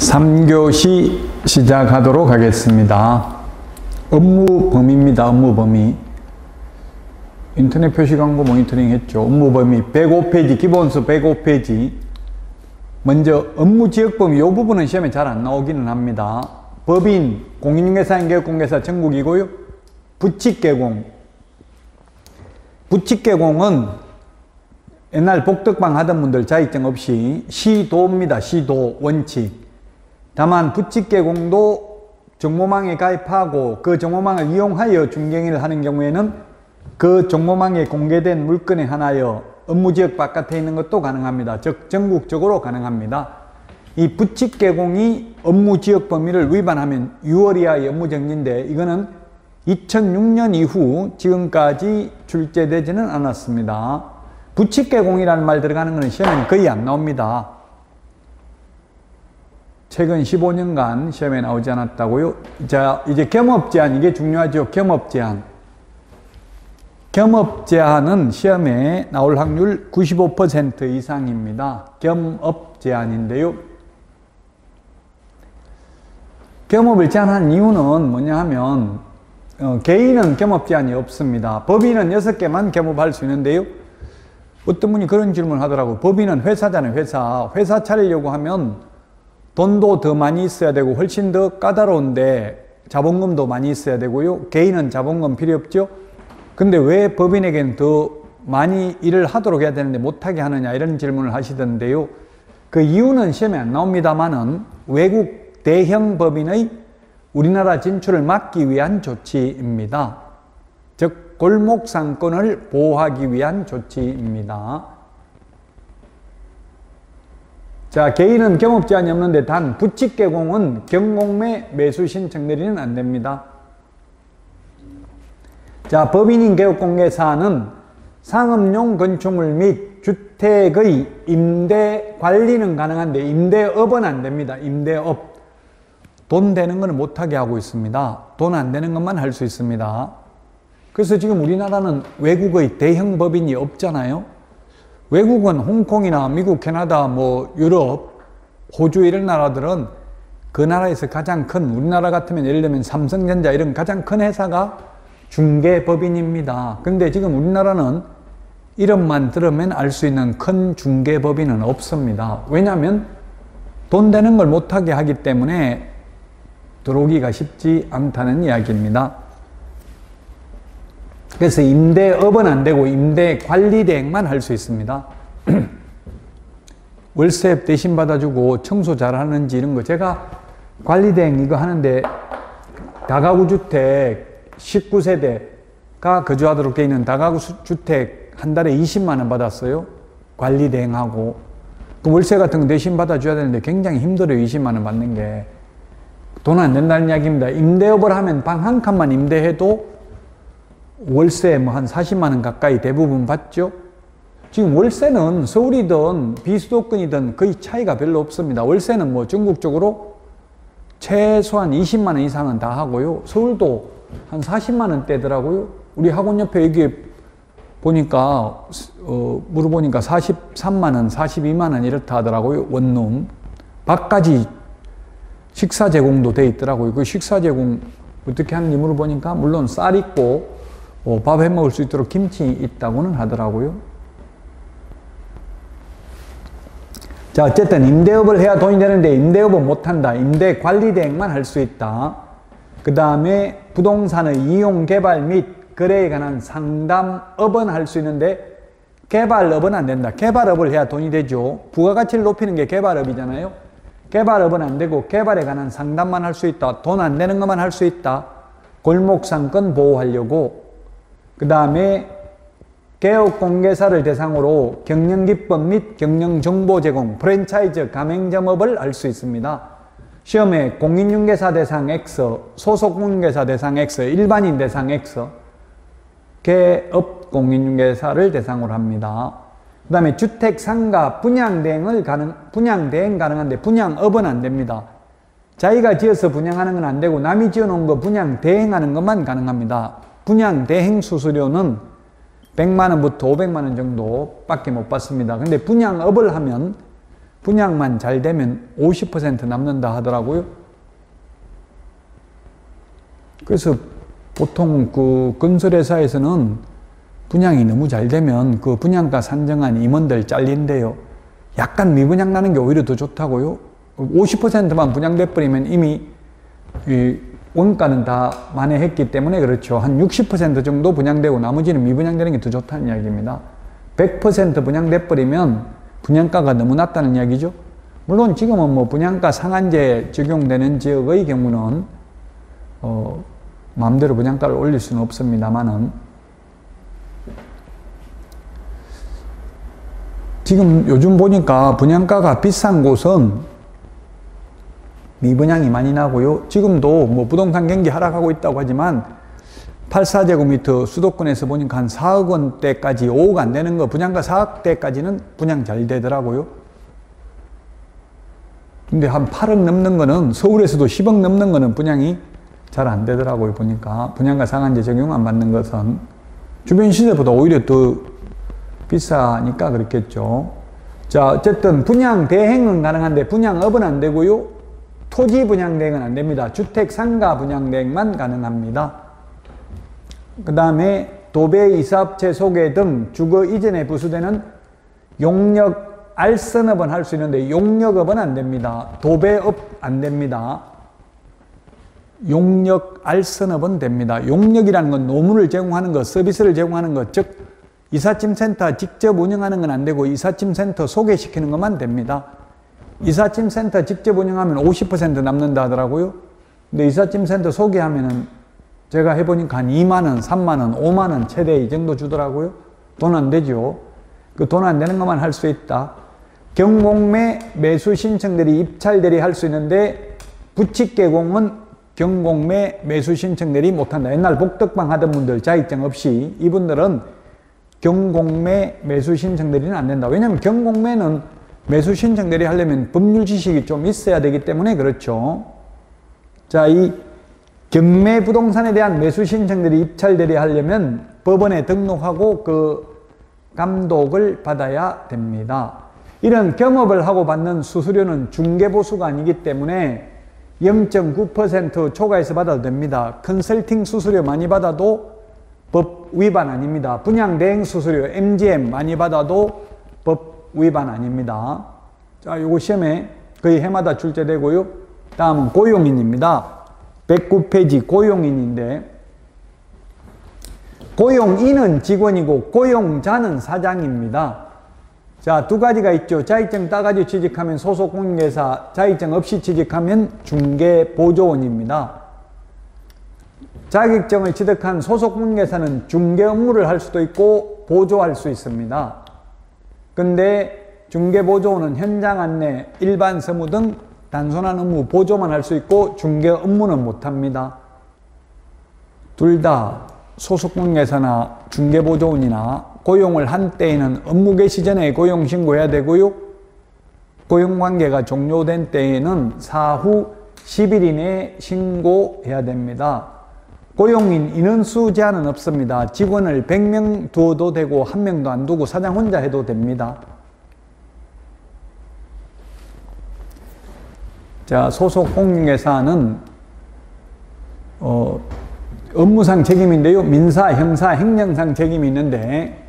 3교시 시작하도록 하겠습니다. 업무 범위입니다. 업무 범위. 인터넷 표시 광고 모니터링 했죠. 업무 범위 105페이지, 기본서 105페이지. 먼저 업무 지역 범위, 이 부분은 시험에 잘 안 나오기는 합니다. 법인, 공인중개사, 인계업공개사 전국이고요. 부칙개공. 부칙개공은 옛날 복덕방 하던 분들 자격증 없이 시도입니다. 시도 원칙. 다만 부칙개공도 정보망에 가입하고 그 정보망을 이용하여 중개행위를 하는 경우에는 그 정보망에 공개된 물건에 한하여 업무지역 바깥에 있는 것도 가능합니다. 즉 전국적으로 가능합니다. 이 부칙개공이 업무지역 범위를 위반하면 6월 이하의 업무정지인데 이거는 2006년 이후 지금까지 출제되지는 않았습니다. 부칙개공이라는 말 들어가는 것은 시험에는 거의 안 나옵니다. 최근 15년간 시험에 나오지 않았다고요? 자, 이제 겸업제한, 이게 중요하죠. 겸업제한. 겸업제한은 시험에 나올 확률 95% 이상입니다. 겸업제한인데요. 겸업을 제한한 이유는 뭐냐 하면 개인은 겸업제한이 없습니다. 법인은 6개만 겸업할 수 있는데요. 어떤 분이 그런 질문을 하더라고요. 법인은 회사잖아요. 회사 차리려고 하면 돈도 더 많이 있어야 되고 훨씬 더 까다로운데 자본금도 많이 있어야 되고요. 개인은 자본금 필요 없죠. 근데 왜 법인에게는 더 많이 일을 하도록 해야 되는데 못하게 하느냐 이런 질문을 하시던데요. 그 이유는 시험에 안 나옵니다만은 외국 대형 법인의 우리나라 진출을 막기 위한 조치입니다. 즉 골목상권을 보호하기 위한 조치입니다. 자, 개인은 겸업제한이 없는데 단 부칙개공은 경공매 매수 신청 내리는 안 됩니다. 자, 법인인 개업공개사는 상업용 건축물 및 주택의 임대 관리는 가능한데 임대업은 안 됩니다. 임대업. 돈 되는 거는 못하게 하고 있습니다. 돈 안 되는 것만 할 수 있습니다. 그래서 지금 우리나라는 외국의 대형 법인이 없잖아요. 외국은 홍콩이나 미국, 캐나다, 뭐 유럽, 호주 이런 나라들은 그 나라에서 가장 큰, 우리나라 같으면 예를 들면 삼성전자 이런 가장 큰 회사가 중개법인입니다. 그런데 지금 우리나라는 이름만 들으면 알 수 있는 큰 중개법인은 없습니다. 왜냐하면 돈 되는 걸 못하게 하기 때문에 들어오기가 쉽지 않다는 이야기입니다. 그래서 임대업은 안 되고 임대관리대행만 할 수 있습니다. 월세 대신 받아주고 청소 잘하는지 이런 거 제가 관리대행 이거 하는데 다가구 주택 19세대가 거주하도록 되어 있는 다가구 주택 한 달에 20만 원 받았어요. 관리대행하고 그 월세 같은 거 대신 받아줘야 되는데 굉장히 힘들어요. 20만 원 받는 게 돈 안 된다는 이야기입니다. 임대업을 하면 방 한 칸만 임대해도 월세 뭐 한 40만 원 가까이 대부분 받죠. 지금 월세는 서울이든 비수도권이든 거의 차이가 별로 없습니다. 월세는 뭐 전국적으로 최소한 20만 원 이상은 다 하고요. 서울도 한 40만 원대더라고요. 우리 학원 옆에 여기 보니까 물어보니까 43만 원, 42만 원 이렇다 하더라고요. 원룸. 밖까지 식사 제공도 돼 있더라고요. 그 식사 제공 어떻게 하는지 물어보니까 물론 쌀 있고 밥 해 먹을 수 있도록 김치 있다고는 하더라고요. 자, 어쨌든 임대업을 해야 돈이 되는데 임대업은 못한다. 임대관리대행만 할 수 있다. 그 다음에 부동산의 이용 개발 및 거래에 관한 상담업은 할 수 있는데 개발업은 안 된다. 개발업을 해야 돈이 되죠. 부가가치를 높이는 게 개발업이잖아요. 개발업은 안 되고 개발에 관한 상담만 할 수 있다. 돈 안 되는 것만 할 수 있다. 골목상권 보호하려고. 그 다음에 개업공개사를 대상으로 경영기법 및 경영정보 제공, 프랜차이즈 가맹점업을 할 수 있습니다. 시험에 공인중개사 대상 X, 소속공인중개사 대상 X, 일반인 대상 X, 개업공인중개사를 대상으로 합니다. 그 다음에 주택 상가 분양대행 가능한데 분양업은 안 됩니다. 자기가 지어서 분양하는 건 안 되고 남이 지어놓은 거 분양 대행하는 것만 가능합니다. 분양 대행 수수료는 100만 원부터 500만 원 정도 밖에 못 받습니다. 근데 분양업을 하면 분양만 잘 되면 50% 남는다 하더라고요. 그래서 보통 그 건설회사에서는 분양이 너무 잘 되면 그 분양가 산정한 임원들 잘린대요. 약간 미분양 나는 게 오히려 더 좋다고요. 50%만 분양돼 버리면 이미 이 원가는 다 만회했기 때문에 그렇죠. 한 60% 정도 분양되고 나머지는 미분양되는 게 더 좋다는 이야기입니다. 100% 분양돼 버리면 분양가가 너무 낮다는 이야기죠. 물론 지금은 뭐 분양가 상한제 적용되는 지역의 경우는 마음대로 분양가를 올릴 수는 없습니다만은 지금 요즘 보니까 분양가가 비싼 곳은 미분양이 많이 나고요. 지금도 뭐 부동산 경기 하락하고 있다고 하지만 84제곱미터 수도권에서 보니까 한 4억 원대까지 5억 안 되는 거 분양가 4억대까지는 분양 잘 되더라고요. 근데 한 8억 넘는 거는 서울에서도 10억 넘는 거는 분양이 잘 안 되더라고요. 보니까 분양가 상한제 적용 안 받는 것은 주변 시세보다 오히려 더 비싸니까 그렇겠죠. 자, 어쨌든 분양 대행은 가능한데 분양업은 안 되고요. 토지 분양 대행은 안 됩니다. 주택 상가 분양 대행만 가능합니다. 그 다음에 도배, 이사업체 소개 등 주거 이전에 부수되는 용역 알선업은 할 수 있는데 용역업은 안 됩니다. 도배업 안 됩니다. 용역 알선업은 됩니다. 용역이라는 건 노무를 제공하는 것, 서비스를 제공하는 것, 즉 이삿짐센터 직접 운영하는 건 안 되고 이삿짐센터 소개시키는 것만 됩니다. 이삿짐센터 직접 운영하면 50% 남는다 하더라고요. 근데 이삿짐센터 소개하면은 제가 해보니까 한 2만원, 3만원, 5만원 최대 이 정도 주더라고요. 돈 안 되죠. 그 돈 안 되는 것만 할 수 있다. 경공매 매수 신청들이 입찰들이 할 수 있는데 부칙개공은 경공매 매수 신청들이 못한다. 옛날 복덕방 하던 분들 자격증 없이 이분들은 경공매 매수 신청들이는 안 된다. 왜냐하면 경공매는 매수 신청들이 하려면 법률 지식이 좀 있어야 되기 때문에 그렇죠. 자, 이 경매 부동산에 대한 매수 신청들이 입찰들이 하려면 법원에 등록하고 그 감독을 받아야 됩니다. 이런 겸업을 하고 받는 수수료는 중개보수가 아니기 때문에 0.9% 초과해서 받아도 됩니다. 컨설팅 수수료 많이 받아도 법 위반 아닙니다. 분양 대행 수수료 MGM 많이 받아도 법 위반 아닙니다. 자, 요거 시험에 거의 해마다 출제되고요. 다음은 고용인입니다. 109페이지 고용인인데 고용인은 직원이고 고용자는 사장입니다. 자, 두 가지가 있죠. 자격증 따가지고 취직하면 소속공인회사, 자격증 없이 취직하면 중개보조원입니다. 자격증을 취득한 소속공인회사는 중개 업무를 할 수도 있고 보조할 수 있습니다. 근데 중개보조원은 현장 안내, 일반 서무 등 단순한 업무 보조만 할 수 있고 중개 업무는 못합니다. 둘 다 소속공인회사나 중개보조원이나 고용을 한 때에는 업무 개시 전에 고용신고해야 되고요. 고용관계가 종료된 때에는 사후 10일 이내에 신고해야 됩니다. 고용인 인원수 제한은 없습니다. 직원을 100명 두어도 되고 1명도 안 두고 사장 혼자 해도 됩니다. 자, 소속공인회사는 업무상 책임인데요. 민사, 형사, 행정상 책임이 있는데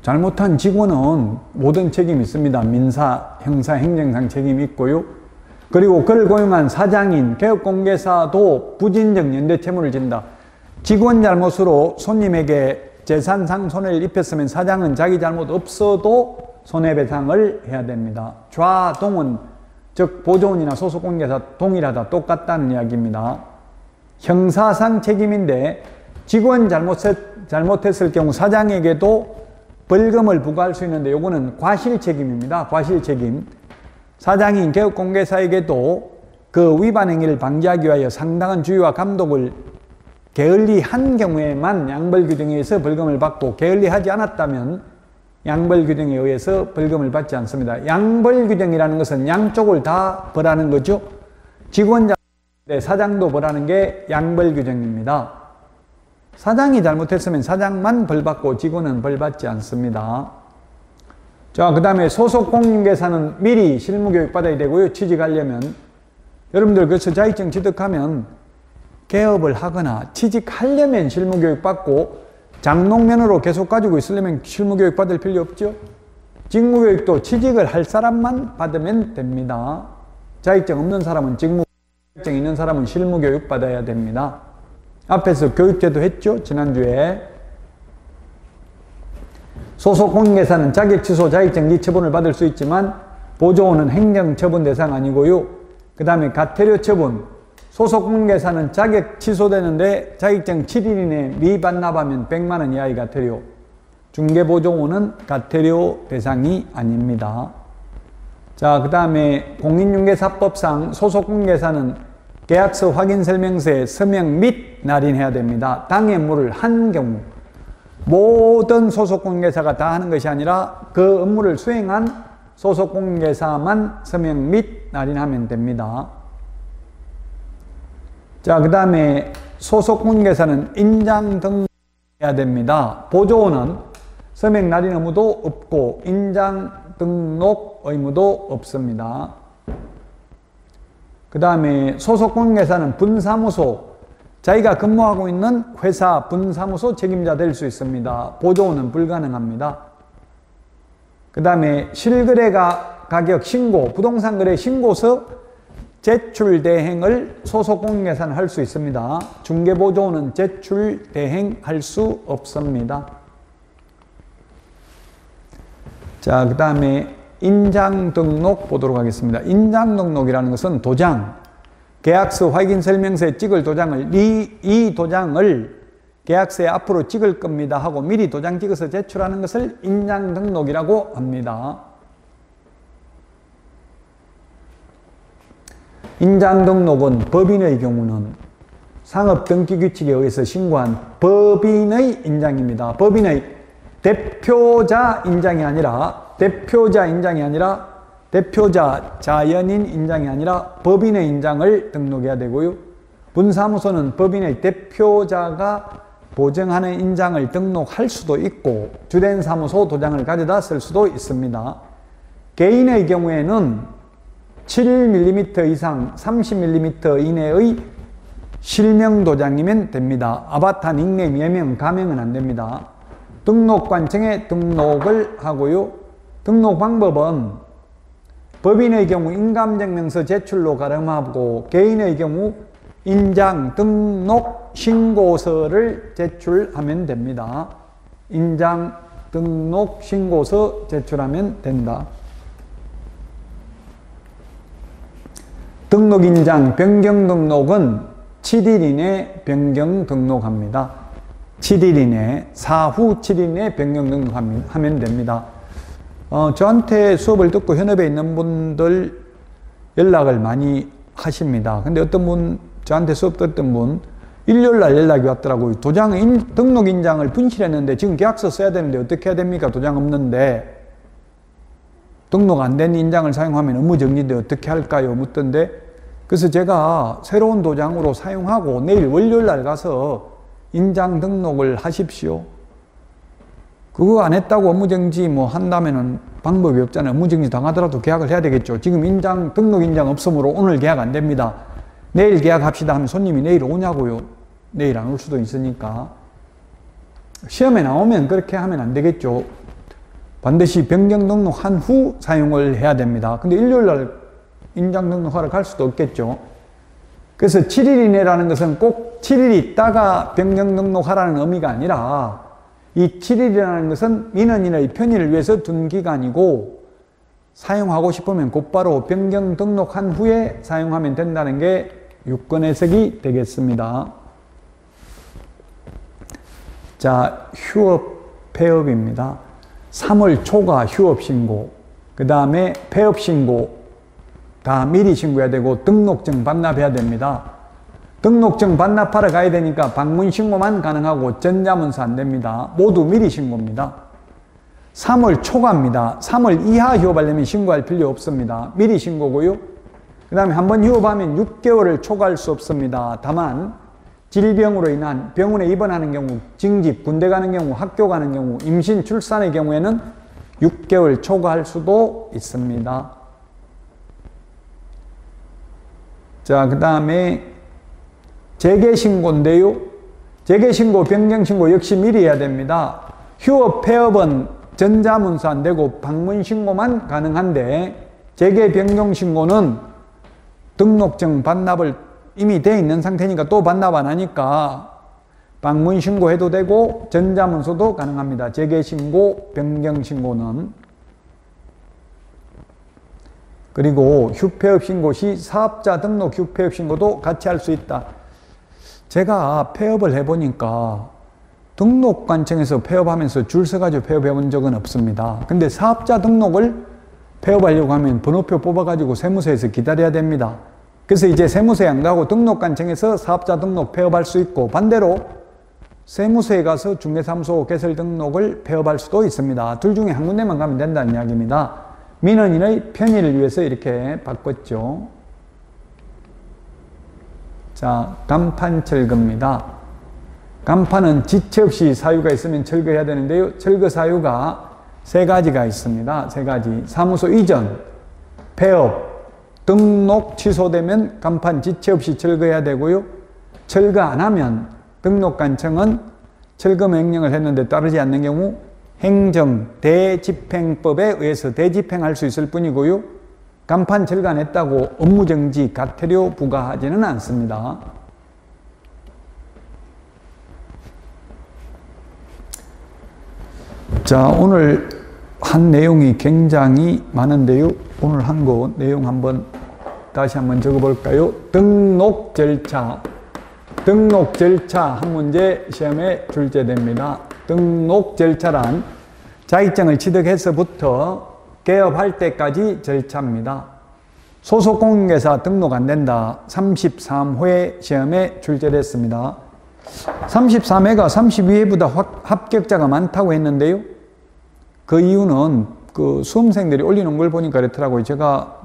잘못한 직원은 모든 책임이 있습니다. 민사, 형사, 행정상 책임이 있고요. 그리고 그를 고용한 사장인, 개업공개사도 부진적 연대채무를 진다. 직원 잘못으로 손님에게 재산상 손해를 입혔으면 사장은 자기 잘못 없어도 손해배상을 해야 됩니다. 좌동은 즉 보조원이나 소속공개사 동일하다, 똑같다는 이야기입니다. 형사상 책임인데 직원 잘못했을 경우 사장에게도 벌금을 부과할 수 있는데 요거는 과실책임입니다. 과실책임. 사장인 개업공개사에게도 그 위반 행위를 방지하기 위하여 상당한 주의와 감독을 게을리한 경우에만 양벌규정에 의해서 벌금을 받고 게을리하지 않았다면 양벌규정에 의해서 벌금을 받지 않습니다. 양벌규정이라는 것은 양쪽을 다 벌하는 거죠. 직원 사장도 벌하는 게 양벌규정입니다. 사장이 잘못했으면 사장만 벌받고 직원은 벌받지 않습니다. 자, 그 다음에 소속 공인중개사는 미리 실무교육 받아야 되고요. 취직하려면. 여러분들 그래서 자격증 취득하면 개업을 하거나 취직하려면 실무교육 받고 장롱면허로 계속 가지고 있으려면 실무교육 받을 필요 없죠. 직무교육도 취직을 할 사람만 받으면 됩니다. 자격증 없는 사람은 직무, 자격증 있는 사람은 실무교육 받아야 됩니다. 앞에서 교육제도 했죠. 지난주에. 소속 공인중개사는 자격 취소, 자격증 리처분을 받을 수 있지만 보조원은 행정처분 대상 아니고요. 그 다음에 가태료 처분. 소속 공인중개사는 자격 취소되는데 자격증 7일 이내 미반납하면 100만 원 이하의 가태료. 중개보조원은 가태료 대상이 아닙니다. 자, 그 다음에 공인중개사법상 소속 공인중개사는 계약서 확인설명서에 서명 및 날인해야 됩니다. 당해물을 한 경우. 모든 소속공인중개사가 다 하는 것이 아니라 그 업무를 수행한 소속공인중개사만 서명 및 날인하면 됩니다. 자, 그 다음에 소속공인중개사는 인장 등록해야 됩니다. 보조원은 서명 날인 의무도 없고 인장 등록 의무도 없습니다. 그 다음에 소속공인중개사는 분사무소, 자기가 근무하고 있는 회사 분사무소 책임자 될 수 있습니다. 보조원은 불가능합니다. 그 다음에 실거래가 가격 신고, 부동산 거래 신고서 제출 대행을 소속공인중개사는 할 수 있습니다. 중개보조원은 제출 대행할 수 없습니다. 자, 그 다음에 인장 등록 보도록 하겠습니다. 인장 등록이라는 것은 도장, 계약서 확인설명서에 찍을 도장을 이 도장을 계약서에 앞으로 찍을 겁니다 하고 미리 도장 찍어서 제출하는 것을 인장 등록이라고 합니다. 인장 등록은 법인의 경우는 상업등기규칙에 의해서 신고한 법인의 인장입니다. 법인의 대표자 인장이 아니라 대표자 자연인 인장이 아니라 법인의 인장을 등록해야 되고요. 분사무소는 법인의 대표자가 보증하는 인장을 등록할 수도 있고 주된 사무소 도장을 가져다 쓸 수도 있습니다. 개인의 경우에는 7mm 이상 30mm 이내의 실명 도장이면 됩니다. 아바타, 닉네임, 예명, 가명은 안 됩니다. 등록관청에 등록을 하고요. 등록 방법은 법인의 경우 인감증명서 제출로 가름하고 개인의 경우 인장 등록 신고서를 제출하면 됩니다. 인장 등록 신고서 제출하면 된다. 등록인장 변경 등록은 7일 이내 변경 등록합니다. 7일 이내, 사후 7일 이내 변경 등록하면 됩니다. 저한테 수업을 듣고 현업에 있는 분들 연락을 많이 하십니다. 근데 어떤 분, 저한테 수업 듣던 분, 일요일날 연락이 왔더라고요. 등록 인장을 분실했는데 지금 계약서 써야 되는데 어떻게 해야 됩니까? 도장 없는데. 등록 안 된 인장을 사용하면 업무 정지인데 어떻게 할까요? 묻던데. 그래서 제가 새로운 도장으로 사용하고 내일 월요일날 가서 인장 등록을 하십시오. 그거 안 했다고 업무정지 한다면은 방법이 없잖아요. 업무정지 당하더라도 계약을 해야 되겠죠. 지금 등록 인장 없으므로 오늘 계약 안 됩니다. 내일 계약합시다 하면 손님이 내일 오냐고요. 내일 안 올 수도 있으니까. 시험에 나오면 그렇게 하면 안 되겠죠. 반드시 변경 등록한 후 사용을 해야 됩니다. 근데 일요일날 인장 등록하러 갈 수도 없겠죠. 그래서 7일 이내라는 것은 꼭 7일 있다가 변경 등록하라는 의미가 아니라 이 7일이라는 것은 민원인의 편의를 위해서 둔 기간이고 사용하고 싶으면 곧바로 변경 등록한 후에 사용하면 된다는 게 유권 해석이 되겠습니다. 자, 휴업, 폐업입니다. 3월 초가 휴업 신고, 그 다음에 폐업 신고 다 미리 신고해야 되고 등록증 반납해야 됩니다. 등록증 반납하러 가야 되니까 방문 신고만 가능하고 전자문서 안 됩니다. 모두 미리 신고입니다. 3월 초과입니다. 3월 이하 휴업하려면 신고할 필요 없습니다. 미리 신고고요. 그 다음에 한번 휴업하면 6개월을 초과할 수 없습니다. 다만 질병으로 인한 병원에 입원하는 경우, 징집, 군대 가는 경우, 학교 가는 경우, 임신, 출산의 경우에는 6개월 초과할 수도 있습니다. 자, 그 다음에 재개신고인데요. 재개신고, 변경신고 역시 미리 해야 됩니다. 휴업, 폐업은 전자문서 안 되고 방문신고만 가능한데, 재개, 변경신고는 등록증 반납을 이미 돼 있는 상태니까 또 반납 안 하니까 방문신고해도 되고 전자문서도 가능합니다. 재개신고, 변경신고는. 그리고 휴폐업 신고 시 사업자 등록 휴폐업 신고도 같이 할 수 있다. 제가 폐업을 해보니까 등록관청에서 폐업하면서 줄 서가지고 폐업해 본 적은 없습니다. 근데 사업자 등록을 폐업하려고 하면 번호표 뽑아가지고 세무서에서 기다려야 됩니다. 그래서 이제 세무서에 안 가고 등록관청에서 사업자 등록 폐업할 수 있고, 반대로 세무서에 가서 중개사무소 개설 등록을 폐업할 수도 있습니다. 둘 중에 한 군데만 가면 된다는 이야기입니다. 민원인의 편의를 위해서 이렇게 바꿨죠. 자, 간판 철거입니다. 간판은 지체 없이 사유가 있으면 철거해야 되는데요. 철거 사유가 세 가지가 있습니다. 세 가지. 사무소 이전, 폐업, 등록 취소되면 간판 지체 없이 철거해야 되고요. 철거 안 하면 등록관청은 철거 명령을 했는데 따르지 않는 경우 행정 대집행법에 의해서 대집행할 수 있을 뿐이고요. 간판 철거 안 했다고 업무정지, 과태료 부과하지는 않습니다. 자, 오늘 한 내용이 굉장히 많은데요. 오늘 한 거 내용 다시 한번 적어볼까요? 등록 절차. 등록 절차 한 문제 시험에 출제됩니다. 등록 절차란 자격증을 취득해서부터 개업할 때까지 절차입니다. 소속 공인중개사 등록 안 된다. 33회 시험에 출제됐습니다. 33회가 32회보다 합격자가 많다고 했는데요. 그 이유는 그 수험생들이 올리는 걸 보니까 그렇더라고요. 제가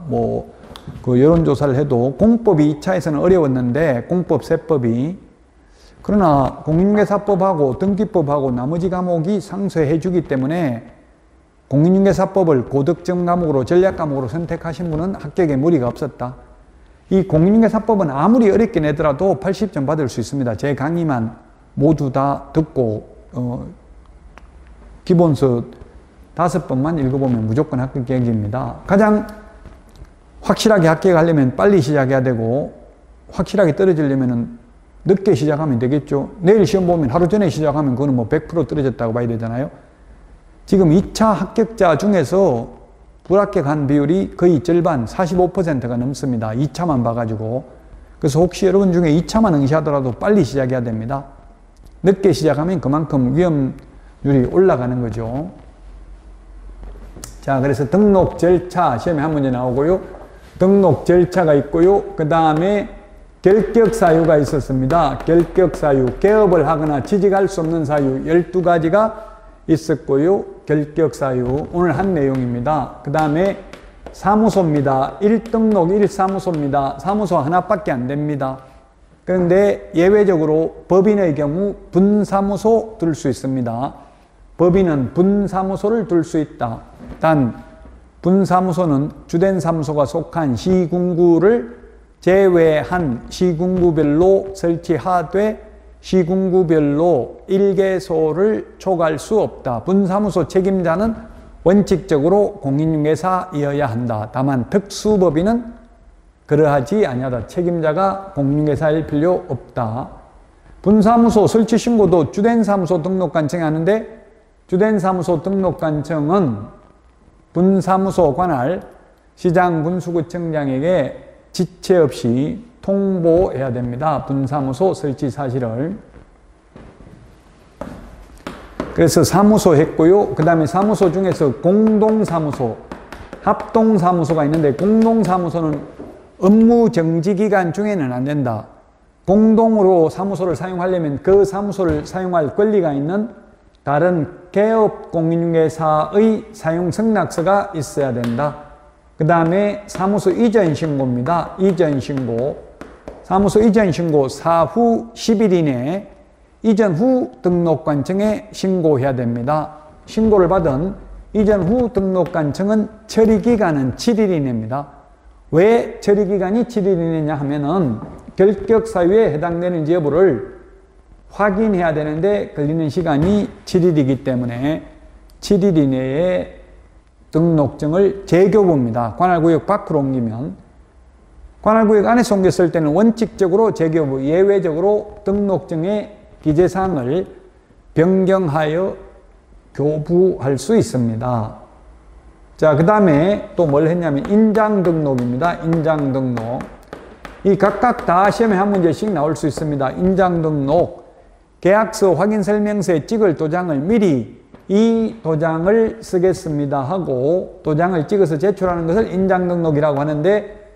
그 여론조사를 해도 공법이 2차에서는 어려웠는데, 공법 세법이. 그러나 공인중개사법하고 등기법하고 나머지 과목이 상쇄해 주기 때문에 공인중개사법을 고득점 과목으로, 전략 과목으로 선택하신 분은 합격에 무리가 없었다. 이 공인중개사법은 아무리 어렵게 내더라도 80점 받을 수 있습니다. 제 강의만 모두 다 듣고 기본서 5번만 읽어보면 무조건 합격입니다. 가장 확실하게 합격하려면 빨리 시작해야 되고, 확실하게 떨어지려면 늦게 시작하면 되겠죠. 내일 시험 보면 하루 전에 시작하면 그거는 100% 떨어졌다고 봐야 되잖아요. 지금 2차 합격자 중에서 불합격한 비율이 거의 절반, 45%가 넘습니다. 2차만 봐가지고. 그래서 혹시 여러분 중에 2차만 응시하더라도 빨리 시작해야 됩니다. 늦게 시작하면 그만큼 위험률이 올라가는 거죠. 자, 그래서 등록 절차 시험에 한 문제 나오고요. 등록 절차가 있고요. 그 다음에 결격 사유가 있었습니다. 결격 사유, 개업을 하거나 취직할 수 없는 사유 12가지가 있었고요. 결격 사유, 오늘 한 내용입니다. 그 다음에 사무소입니다. 1등록 1사무소입니다. 사무소 하나밖에 안 됩니다. 그런데 예외적으로 법인의 경우 분사무소 둘 수 있습니다. 법인은 분사무소를 둘 수 있다. 단 분사무소는 주된 사무소가 속한 시군구를 제외한 시군구별로 설치하되 시군구별로 1개소를 초과할 수 없다. 분사무소 책임자는 원칙적으로 공인중개사이어야 한다. 다만 특수법인은 그러하지 아니하다. 책임자가 공인중개사일 필요 없다. 분사무소 설치 신고도 주된 사무소 등록관청이 하는데, 주된 사무소 등록관청은 분사무소 관할 시장 군수구청장에게 지체 없이 통보해야 됩니다. 분사무소 설치 사실을. 그래서 사무소 했고요. 그 다음에 사무소 중에서 공동사무소, 합동사무소가 있는데, 공동사무소는 업무 정지기간 중에는 안 된다. 공동으로 사무소를 사용하려면 그 사무소를 사용할 권리가 있는 다른 개업 공인중개사의 사용 승낙서가 있어야 된다. 그 다음에 사무소 이전 신고입니다. 이전 신고. 사무소 이전 신고 사후 10일 이내에 이전 후 등록관청에 신고해야 됩니다. 신고를 받은 이전 후 등록관청은 처리기간은 7일 이내입니다. 왜 처리기간이 7일 이내냐 하면은 결격사유에 해당되는지 여부를 확인해야 되는데 걸리는 시간이 7일이기 때문에 7일 이내에 등록증을 재교부입니다. 관할구역 밖으로 옮기면, 관할구역 안에서 옮겼을 때는 원칙적으로 재교부, 예외적으로 등록증의 기재사항을 변경하여 교부할 수 있습니다. 자, 그 다음에 또 뭘 했냐면 인장등록입니다. 인장등록. 이 각각 다 시험에 한 문제씩 나올 수 있습니다. 인장등록, 계약서 확인설명서에 찍을 도장을 미리 이 도장을 쓰겠습니다 하고 도장을 찍어서 제출하는 것을 인장등록이라고 하는데,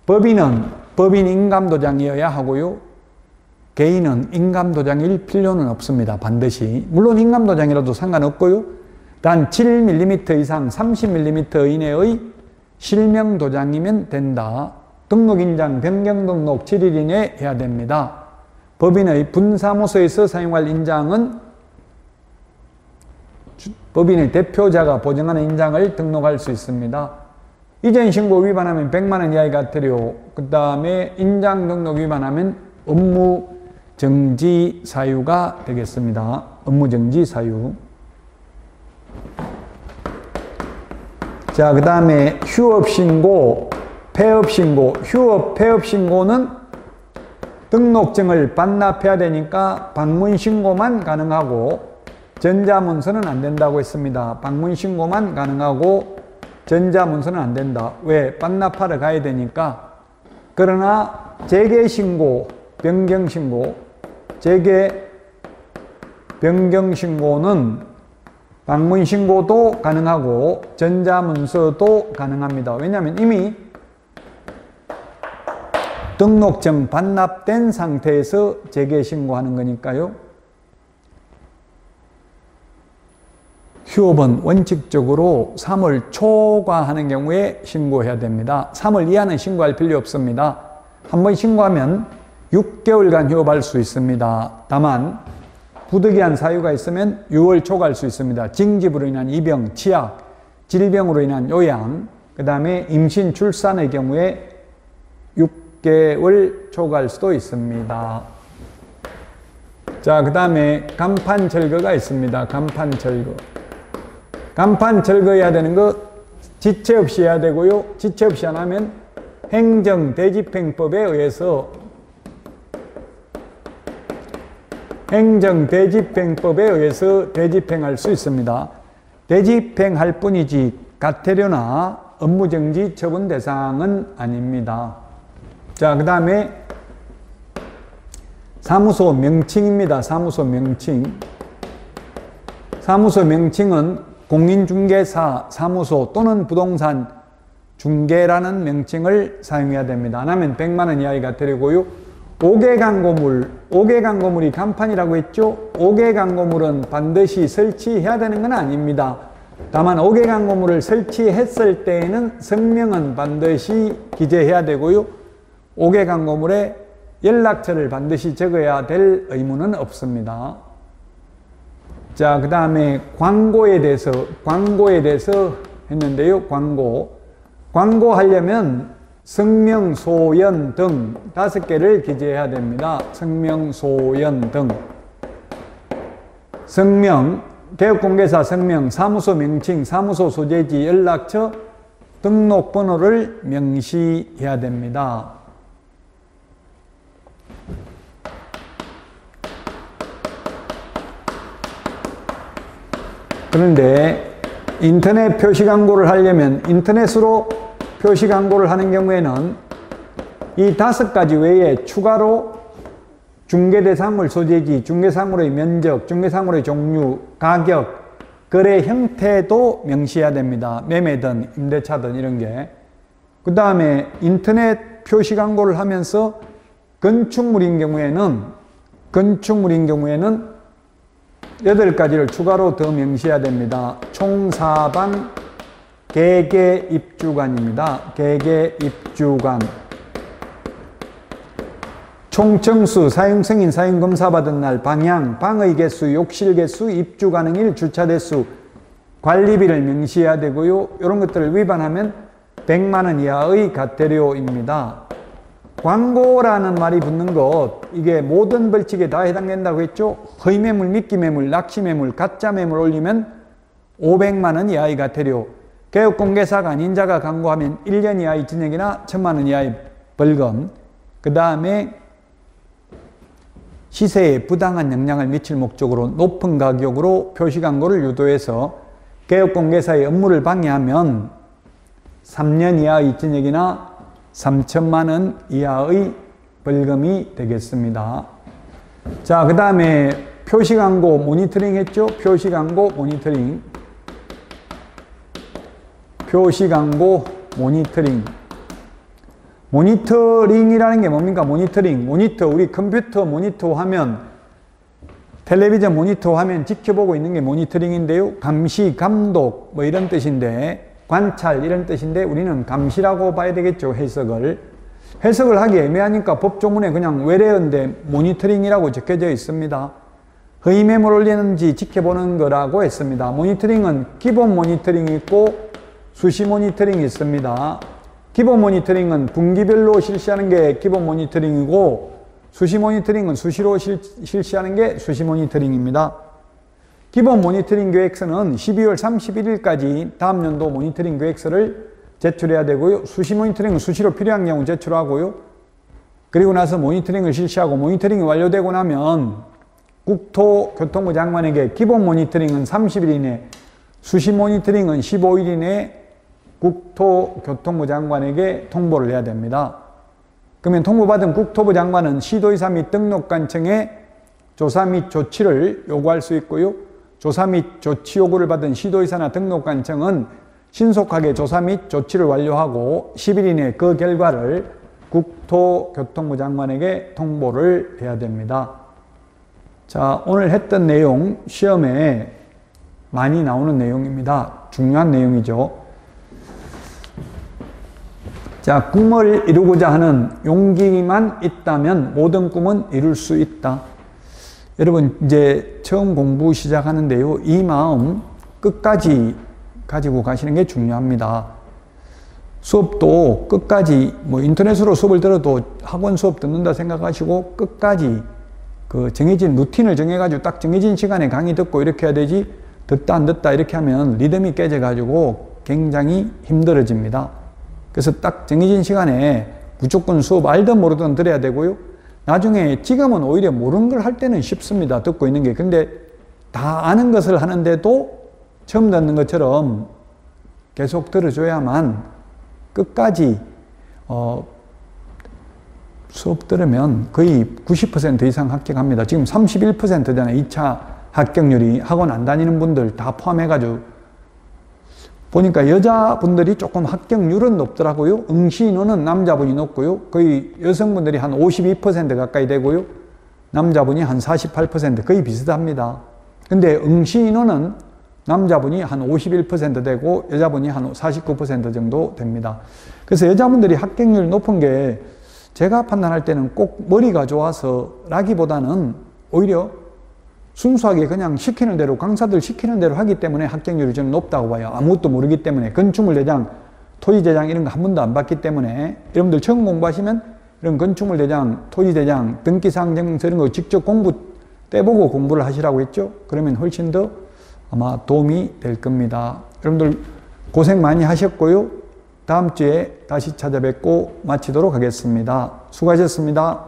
법인 인감도장이어야 하고요, 개인은 인감도장일 필요는 없습니다. 반드시. 물론 인감도장이라도 상관없고요, 단 7mm 이상 30mm 이내의 실명도장이면 된다. 등록인장 변경등록 7일 이내에 해야 됩니다. 법인의 분사무소에서 사용할 인장은 법인의 대표자가 보증하는 인장을 등록할 수 있습니다. 이전 신고 위반하면 100만 원 이하의 과태료, 그 다음에 인장 등록 위반하면 업무 정지 사유가 되겠습니다. 업무 정지 사유. 자, 그 다음에 휴업 신고, 폐업 신고. 휴업, 폐업 신고는 등록증을 반납해야 되니까 방문 신고만 가능하고 전자문서는 안 된다고 했습니다. 방문 신고만 가능하고 전자문서는 안 된다. 왜? 반납하러 가야 되니까. 그러나 재개신고, 변경신고, 변경신고는 방문신고도 가능하고 전자문서도 가능합니다. 왜냐하면 이미 등록증 반납된 상태에서 재개신고하는 거니까요. 휴업은 원칙적으로 3월 초과하는 경우에 신고해야 됩니다. 3월 이하는 신고할 필요 없습니다. 한번 신고하면 6개월간 휴업할 수 있습니다. 다만 부득이한 사유가 있으면 6월 초과할 수 있습니다. 징집으로 인한 입영, 치약, 질병으로 인한 요양, 그 다음에 임신, 출산의 경우에 6개월 초과할 수도 있습니다. 자, 그 다음에 간판 철거가 있습니다. 간판 철거. 간판 철거해야 되는 거 지체 없이 해야 되고요. 지체 없이 안 하면 행정대집행법에 의해서 대집행할 수 있습니다. 대집행할 뿐이지 과태료나 업무정지 처분 대상은 아닙니다. 자, 그 다음에 사무소 명칭입니다. 사무소 명칭. 사무소 명칭은 공인중개사 사무소 또는 부동산 중개라는 명칭을 사용해야 됩니다. 안 하면 100만 원 이하의 과태료고요. 5개 광고물이 간판이라고 했죠. 5개 광고물은 반드시 설치해야 되는 건 아닙니다. 다만 5개 광고물을 설치했을 때에는 성명은 반드시 기재해야 되고요. 5개 광고물에 연락처를 반드시 적어야 될 의무는 없습니다. 자, 그 다음에 광고에 대해서 했는데요. 광고하려면 성명, 소연 등 5개를 기재해야 됩니다. 성명, 소연 등. 성명, 개업공개사 성명, 사무소 명칭, 사무소 소재지, 연락처, 등록번호를 명시해야 됩니다. 그런데 인터넷 표시 광고를 하려면 인터넷으로 표시 광고를 하는 경우에는 이 5가지 외에 추가로 중개대상물 소재지, 중개사물의 면적, 중개사물의 종류, 가격, 거래 형태도 명시해야 됩니다. 매매든 임대차든 이런 게. 그 다음에 인터넷 표시 광고를 하면서 건축물인 경우에는 8가지를 추가로 더 명시해야 됩니다. 총사방, 개개 입주관입니다. 개개 입주관. 총청수, 사용승인, 사용검사 받은 날, 방향, 방의 개수, 욕실 개수, 입주 가능일, 주차 대수, 관리비를 명시해야 되고요. 이런 것들을 위반하면 100만 원 이하의 과태료입니다. 광고라는 말이 붙는 것, 이게 모든 벌칙에 다 해당된다고 했죠. 허위매물, 미끼매물, 낚시매물, 가짜매물 올리면 500만 원 이하의 과태료, 개업공개사가 아닌 자가 광고하면 1년 이하의 징역이나 1000만 원 이하의 벌금, 그 다음에 시세에 부당한 영향을 미칠 목적으로 높은 가격으로 표시광고를 유도해서 개업공개사의 업무를 방해하면 3년 이하의 징역이나 3천만 원 이하의 벌금이 되겠습니다. 자, 그 다음에 표시광고 모니터링 했죠? 표시광고 모니터링. 표시광고 모니터링. 모니터링이라는 게 뭡니까? 모니터링. 모니터, 우리 컴퓨터 모니터 화면, 텔레비전 모니터 화면 지켜보고 있는 게 모니터링인데요. 감시, 감독, 뭐 이런 뜻인데, 관찰 이런 뜻인데 우리는 감시라고 봐야 되겠죠. 해석을 하기 애매하니까 법조문에 그냥 외래어인데 모니터링이라고 적혀져 있습니다. 허위매물 올리는지 지켜보는 거라고 했습니다. 모니터링은 기본 모니터링이 있고 수시 모니터링이 있습니다. 기본 모니터링은 분기별로 실시하는 게 기본 모니터링이고 수시 모니터링은 수시로 실시하는 게 수시 모니터링입니다. 기본 모니터링 계획서는 12월 31일까지 다음 연도 모니터링 계획서를 제출해야 되고요. 수시 모니터링은 수시로 필요한 경우 제출하고요. 그리고 나서 모니터링을 실시하고 모니터링이 완료되고 나면 국토교통부 장관에게 기본 모니터링은 30일 이내, 수시 모니터링은 15일 이내 국토교통부 장관에게 통보를 해야 됩니다. 그러면 통보받은 국토부 장관은 시도의사 및 등록관청에 조사 및 조치를 요구할 수 있고요. 조사 및 조치 요구를 받은 시도의사나 등록관청은 신속하게 조사 및 조치를 완료하고 10일 이내 그 결과를 국토교통부 장관에게 통보를 해야 됩니다. 자, 오늘 했던 내용 시험에 많이 나오는 내용입니다. 중요한 내용이죠. 자, 꿈을 이루고자 하는 용기만 있다면 모든 꿈은 이룰 수 있다. 여러분 이제 처음 공부 시작하는데요. 이 마음 끝까지 가지고 가시는 게 중요합니다. 수업도 끝까지 뭐 인터넷으로 수업을 들어도 학원 수업 듣는다 생각하시고 끝까지 그 정해진 루틴을 정해가지고 딱 정해진 시간에 강의 듣고 이렇게 해야 되지 듣다 안 듣다 이렇게 하면 리듬이 깨져가지고 굉장히 힘들어집니다. 그래서 딱 정해진 시간에 무조건 수업 알든 모르든 들어야 되고요. 나중에 지금은 오히려 모르는 걸 할 때는 쉽습니다. 듣고 있는 게. 근데 다 아는 것을 하는데도 처음 듣는 것처럼 계속 들어줘야만 끝까지 수업 들으면 거의 90% 이상 합격합니다. 지금 31%잖아요. 2차 합격률이. 학원 안 다니는 분들 다 포함해가지고 보니까 여자분들이 조금 합격률은 높더라고요. 응시 인원은 남자분이 높고요. 거의 여성분들이 한 52% 가까이 되고요. 남자분이 한 48% 거의 비슷합니다. 근데 응시 인원은 남자분이 한 51% 되고 여자분이 한 49% 정도 됩니다. 그래서 여자분들이 합격률이 높은 게 제가 판단할 때는 꼭 머리가 좋아서 라기보다는 오히려 순수하게 그냥 시키는 대로 강사들 시키는 대로 하기 때문에 합격률이 저는 높다고 봐요. 아무것도 모르기 때문에 건축물대장, 토지대장 이런 거 한 번도 안 봤기 때문에 여러분들 처음 공부하시면 이런 건축물대장, 토지대장, 등기사항증서 이런 거 직접 공부 떼보고 공부를 하시라고 했죠. 그러면 훨씬 더 아마 도움이 될 겁니다. 여러분들 고생 많이 하셨고요. 다음 주에 다시 찾아뵙고 마치도록 하겠습니다. 수고하셨습니다.